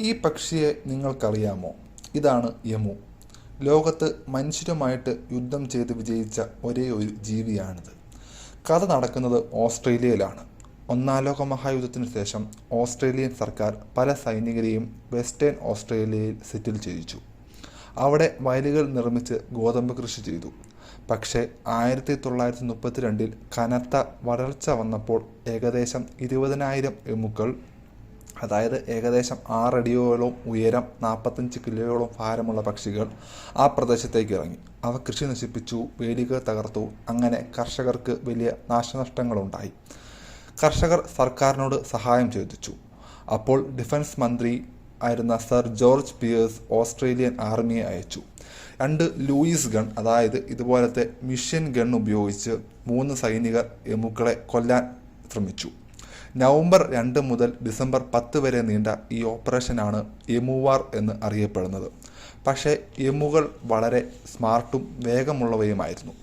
ഈ പക്ഷിയെ നിങ്ങൾക്കറിയാമോ? ഇതാണ് യമു. ലോകത്ത് മനുഷ്യരുമായിട്ട് യുദ്ധം ചെയ്ത് വിജയിച്ച ഒരേ ഒരു ജീവിയാണിത്. കഥ നടക്കുന്നത് ഓസ്ട്രേലിയയിലാണ്. ഒന്നാം ലോക മഹായുദ്ധത്തിന് ശേഷം ഓസ്ട്രേലിയൻ സർക്കാർ പല സൈനികരെയും വെസ്റ്റേൺ ഓസ്ട്രേലിയയിൽ സെറ്റിൽ ചെയ്യിച്ചു. അവിടെ വയലുകൾ നിർമ്മിച്ച് ഗോതമ്പ് കൃഷി ചെയ്തു. പക്ഷേ 1932 കനത്ത വരൾച്ച വന്നപ്പോൾ ഏകദേശം 20,000 എമുക്കൾ, അതായത് ഏകദേശം 6 അടിയോളം ഉയരം, 45 കിലോയോളം ഭാരമുള്ള പക്ഷികൾ ആ പ്രദേശത്തേക്ക് ഇറങ്ങി. അവ കൃഷി നശിപ്പിച്ചു, വേലികൾ തകർത്തു. അങ്ങനെ കർഷകർക്ക് വലിയ നാശനഷ്ടങ്ങളുണ്ടായി. കർഷകർ സർക്കാരിനോട് സഹായം ചോദിച്ചു. അപ്പോൾ ഡിഫൻസ് മന്ത്രി ആയിരുന്ന സർ ജോർജ് പിയേഴ്സ് ഓസ്ട്രേലിയൻ ആർമിയെ അയച്ചു. 2 ലൂയിസ് ഗൺ, അതായത് ഇതുപോലത്തെ മിഷൻ ഗൺ ഉപയോഗിച്ച് 3 സൈനികർ എമുക്കളെ കൊല്ലാൻ ശ്രമിച്ചു. നവംബർ 2 മുതൽ ഡിസംബർ 10 വരെ നീണ്ട ഈ ഓപ്പറേഷനാണ് എമുവാർ എന്ന് അറിയപ്പെടുന്നത്. പക്ഷേ എമുകൾ വളരെ സ്മാർട്ടും വേഗമുള്ളവയുമായിരുന്നു.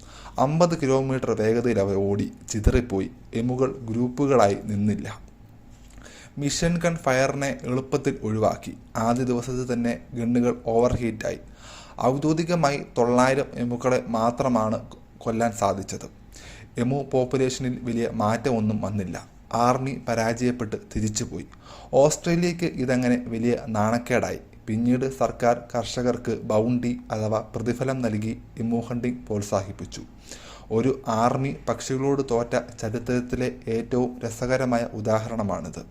50 കിലോമീറ്റർ വേഗതയിൽ അവ ഓടി ചിതറിപ്പോയി. എമുകൾ ഗ്രൂപ്പുകളായി നിന്നില്ല. മിഷൻ ഗൺ ഫയറിനെ എളുപ്പത്തിൽ ഒഴിവാക്കി. ആദ്യ ദിവസത്തിൽ തന്നെ ഗണ്ണുകൾ ഓവർഹീറ്റായി. ഔദ്യോഗികമായി 900 എമുക്കളെ മാത്രമാണ് കൊല്ലാൻ സാധിച്ചത്. എമു പോപ്പുലേഷനിൽ വലിയ മാറ്റമൊന്നും വന്നില്ല. ആർമി പരാജയപ്പെട്ട് തിരിച്ചുപോയി. ഓസ്ട്രേലിയക്ക് ഇതങ്ങനെ വലിയ നാണക്കേടായി. പിന്നീട് സർക്കാർ കർഷകർക്ക് ബൗണ്ടി അഥവാ പ്രതിഫലം നൽകി എമു ഹണ്ടിങ് പ്രോത്സാഹിപ്പിച്ചു. ഒരു ആർമി പക്ഷികളോട് തോറ്റ ചരിത്രത്തിലെ ഏറ്റവും രസകരമായ ഉദാഹരണമാണിത്.